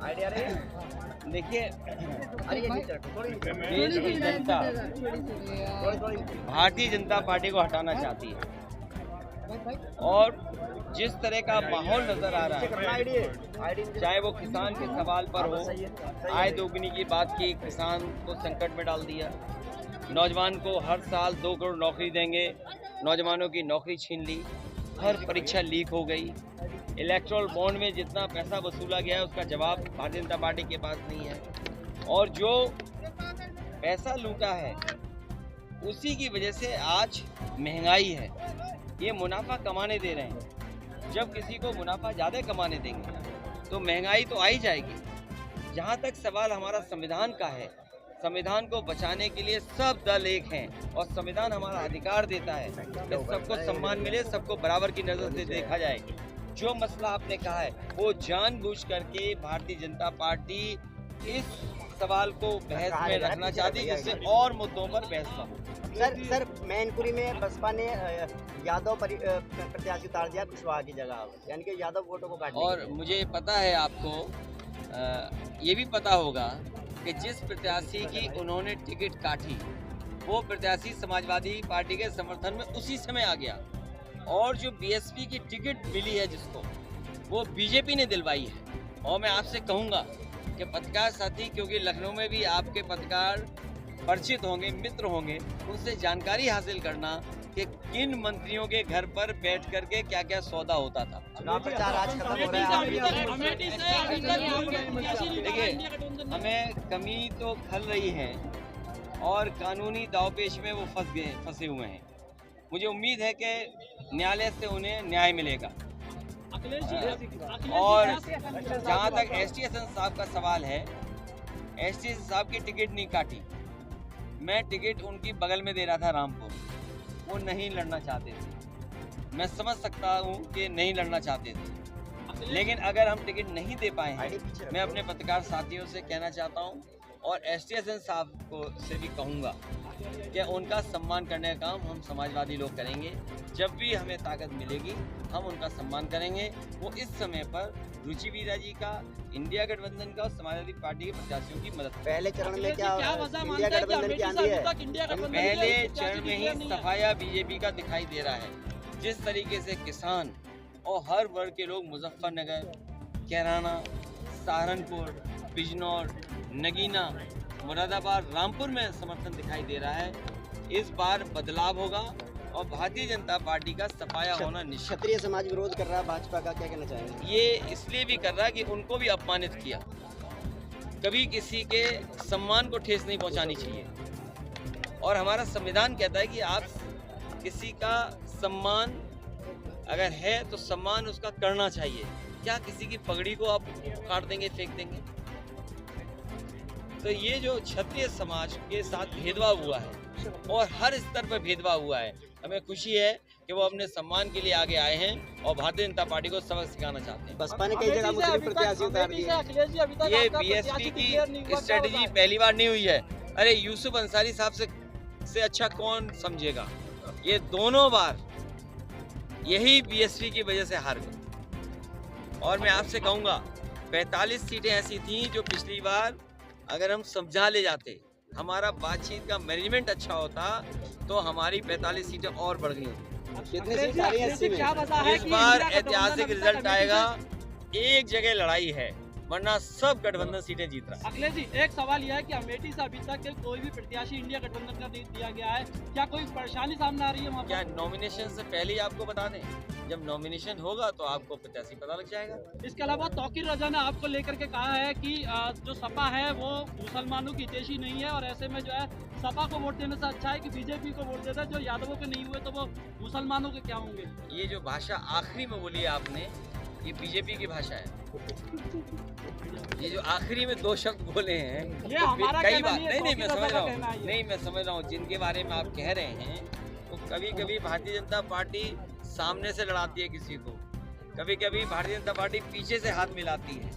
Idea रही। देखिए, देश की जनता भारतीय जनता पार्टी को हटाना चाहती है और जिस तरह का माहौल नजर आ रहा है, चाहे वो किसान के सवाल पर हो, आय दोगुनी की बात की, किसान को संकट में डाल दिया, नौजवान को हर साल 2 करोड़ नौकरी देंगे, नौजवानों की नौकरी छीन ली, हर परीक्षा लीक हो गई, इलेक्ट्रल बॉन्ड में जितना पैसा वसूला गया है उसका जवाब भारतीय जनता पार्टी के पास नहीं है, और जो पैसा लूटा है उसी की वजह से आज महंगाई है। ये मुनाफा कमाने दे रहे हैं, जब किसी को मुनाफा ज़्यादा कमाने देंगे तो महंगाई तो आ ही जाएगी। जहाँ तक सवाल हमारा संविधान का है, संविधान को बचाने के लिए सब दल एक हैं और संविधान हमारा अधिकार देता है कि सबको सम्मान मिले, सबको बराबर की नज़र से देखा जाए। जो मसला आपने कहा है वो जानबूझ करके भारतीय जनता पार्टी इस सवाल को बहस में रखना चाहती है, जिससे और मुद्दों पर बहस न हो। सर मैनपुरी में बसपा ने यादव प्रत्याशी उतार दिया कुशवाहा की जगह, यानी कि यादव वोटों को काटने। और मुझे पता है, आपको ये भी पता होगा कि जिस प्रत्याशी की उन्होंने टिकट काटी वो प्रत्याशी समाजवादी पार्टी के समर्थन में उसी समय आ गया, और जो बीएसपी की टिकट मिली है जिसको, वो बीजेपी ने दिलवाई है। और मैं आपसे कहूँगा कि पत्रकार साथी, क्योंकि लखनऊ में भी आपके पत्रकार परिचित होंगे, मित्र होंगे, उनसे जानकारी हासिल करना कि किन मंत्रियों के घर पर बैठ करके क्या क्या सौदा होता था। चुनाव प्रचार आज खत्म हो रहा है। देखिए, हमें कमी तो खल रही है और कानूनी दावपेच में वो फंसे हुए हैं। मुझे उम्मीद है कि न्यायालय से उन्हें न्याय मिलेगा। और जहाँ तक एसटी हसन साहब का सवाल है, एसटी हसन साहब की टिकट नहीं काटी, मैं टिकट उनकी बगल में दे रहा था रामपुर, वो नहीं लड़ना चाहते थे। मैं समझ सकता हूँ कि नहीं लड़ना चाहते थे, लेकिन अगर हम टिकट नहीं दे पाए हैं, मैं अपने पत्रकार साथियों से कहना चाहता हूँ और एसटी हसन साहब को से भी कहूँगा कि उनका सम्मान करने का काम हम समाजवादी लोग करेंगे। जब भी हमें ताकत मिलेगी हम उनका सम्मान करेंगे। वो इस समय पर रुचि वीरा जी का, इंडिया गठबंधन का और समाजवादी पार्टी के प्रत्याशियों की मदद। पहले चरण में क्या इंडिया गठबंधन की आंधी है? पहले चरण में ही सफाया बीजेपी का दिखाई दे रहा है। जिस तरीके से किसान और हर वर्ग के लोग मुजफ्फरनगर, कैराना, सहारनपुर, बिजनौर, नगीना, मुरादाबाद, रामपुर में समर्थन दिखाई दे रहा है, इस बार बदलाव होगा और भारतीय जनता पार्टी का सफाया होना निश्चित। क्षत्रिय समाज विरोध कर रहा है भाजपा का, क्या कहना चाहेंगे? ये इसलिए भी कर रहा है कि उनको भी अपमानित किया। कभी किसी के सम्मान को ठेस नहीं पहुंचानी चाहिए, और हमारा संविधान कहता है कि आप किसी का सम्मान अगर है तो सम्मान उसका करना चाहिए। क्या किसी की पगड़ी को आप काट देंगे, फेंक देंगे? तो ये जो क्षत्रिय समाज के साथ भेदभाव हुआ है और हर स्तर पर भेदभाव हुआ है, हमें खुशी है कि वो अपने सम्मान के लिए आगे आए हैं और भारतीय जनता पार्टी को सबक सिखाना चाहते हैं। बसपा ने कई जगह मुस्लिम प्रत्याशी उतार दिए। ये बीएसपी की स्ट्रेटजी पहली बार नहीं हुई है। अरे यूसुफ अंसारी साहब से अच्छा कौन समझेगा? ये दोनों बार यही बीएसपी की वजह से हार गए। और मैं आपसे कहूँगा 45 सीटें ऐसी थीं जो पिछली बार अगर हम समझा ले जाते, हमारा बातचीत का मैनेजमेंट अच्छा होता, तो हमारी 45 सीटें और बढ़ गई होती। इस बार ऐतिहासिक रिजल्ट आएगा। एक जगह लड़ाई है, वरना सब गठबंधन सीटें जीत रहा है। अखिलेश जी, एक सवाल यह है कि अमेठी से अभी तक कोई भी प्रत्याशी इंडिया गठबंधन का नहीं दिया गया है, क्या कोई परेशानी सामने आ रही है वहाँ पर? क्या नॉमिनेशन से पहले ही आपको बता दें? जब नॉमिनेशन होगा तो आपको प्रत्याशी पता लग जाएगा। इसके अलावा तौकीर रजा ने आपको लेकर के कहा है कि जो सपा है वो मुसलमानों की हितैषी नहीं है, और ऐसे में जो है सपा को वोट देने से अच्छा है कि बीजेपी को वोट देता है। जो यादवों के नहीं हुए तो वो मुसलमानों के क्या होंगे? ये जो भाषा आखिरी में बोली है आपने, ये बीजेपी की भाषा है। ये जो आखिरी में 2 शब्द बोले हैं, ये हमारा कई बार नहीं, मैं समझ रहा हूँ, नहीं मैं समझ रहा हूँ जिनके बारे में आप कह रहे हैं, तो कभी कभी भारतीय जनता पार्टी सामने से लड़ाती है किसी को, कभी कभी भारतीय जनता पार्टी पीछे से हाथ मिलाती है,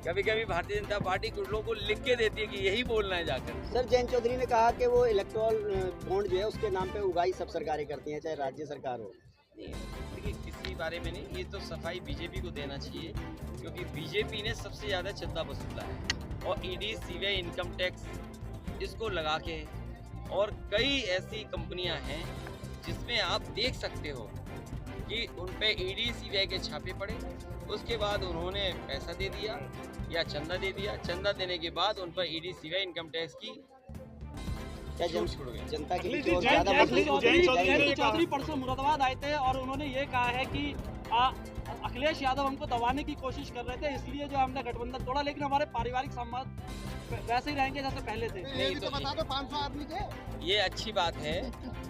कभी कभी भारतीय जनता पार्टी कुछ लोगों को लिख के देती है कि यही बोलना है जाकर। सर जयंत चौधरी ने कहा कि वो इलेक्टोरल बॉन्ड जो है उसके नाम पे उगाही सब सरकारें करती हैं, चाहे राज्य सरकार हो। देखिए, किसी बारे में नहीं, ये तो सफाई बीजेपी को देना चाहिए, क्योंकि बीजेपी ने सबसे ज़्यादा चंदा वसूला है और ईडी, सीबीआई, इनकम टैक्स इसको लगा के, और कई ऐसी कंपनियां हैं जिसमें आप देख सकते हो कि उन पे ईडी, सीबीआई के छापे पड़े, उसके बाद उन्होंने पैसा दे दिया या चंदा दे दिया, चंदा देने के बाद उन पर ईडी, सीबीआई, इनकम टैक्स की क्या जनता के बीच और जयंत ज्यादा चौधरी परसों मुरादाबाद आए थे और उन्होंने ये कहा है कि अखिलेश यादव हमको दबाने की कोशिश कर रहे थे, इसलिए जो हमने गठबंधन तोड़ा, लेकिन हमारे पारिवारिक संबंध वैसे ही रहेंगे जैसे पहले थे। नहीं तो बता दो 500 आदमी थे। ये अच्छी बात है,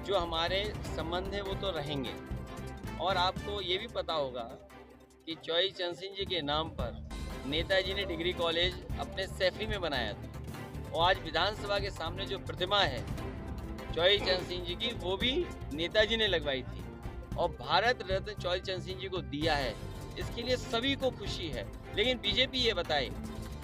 जो हमारे संबंध है वो तो रहेंगे। और आपको ये भी पता होगा कि चौधरी चरण सिंह जी के नाम पर नेताजी ने डिग्री कॉलेज अपने सैफी में बनाया था, और आज विधानसभा के सामने जो प्रतिमा है चौधरी चरण सिंह जी की, वो भी नेताजी ने लगवाई थी, और भारत रत्न चौधरी चरण सिंह जी को दिया है। इसके लिए सभी को खुशी है। लेकिन बीजेपी ये बताए,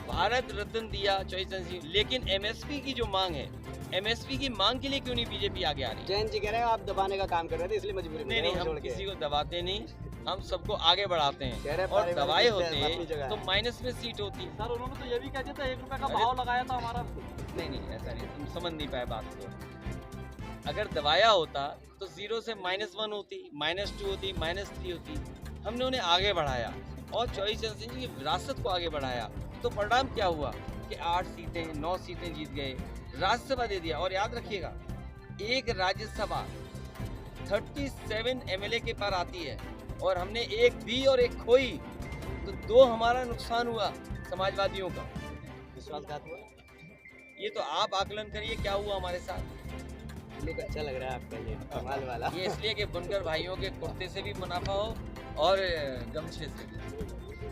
भारत रत्न दिया चौधरी चरण सिंह, लेकिन एमएसपी की जो मांग है, एमएसपी की मांग के लिए क्यों नहीं बीजेपी आगे आ रही? जयंत जी कह रहे हैं आप दबाने का काम कर रहे थे, इसलिए मजबूरी में। नहीं, हम किसी को दबाते नहीं, हम सबको आगे बढ़ाते हैं, और दबाए होते तो माइनस में सीट होती। सर उन्होंने तो ये भी कह दिया था 1 रुपए का भाव लगाया था हमारा। नहीं, ऐसा नहीं, तुम समझ नहीं पाए बात को। अगर दबाया होता तो 0 से -1 होती, -2 होती, -3 होती। हमने उन्हें आगे बढ़ाया और चौधरी चरण सिंह जी की विरासत को आगे बढ़ाया, तो परिणाम क्या हुआ कि 8 सीटें 9 सीटें जीत गए, राज्यसभा दे दिया। और याद रखिएगा, एक राज्यसभा 37 एमएलए के पर आती है, और हमने 1 दी और 1 खोई, तो 2 हमारा नुकसान हुआ समाजवादियों का। विश्वासघात हुआ। ये तो आप आकलन करिए क्या हुआ हमारे साथ। लुक अच्छा लग रहा है आपका ये कमाल वाला। ये इसलिए कि बुनकर भाइयों के कुर्ते से भी मुनाफा हो और गमछे से भी।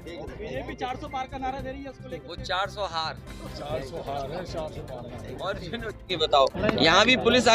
बीजेपी 400 पार का नारा दे रही है, उसको लेकर वो 400 हार 400 हार है, 400 पार है। और बताओ, यहाँ भी पुलिस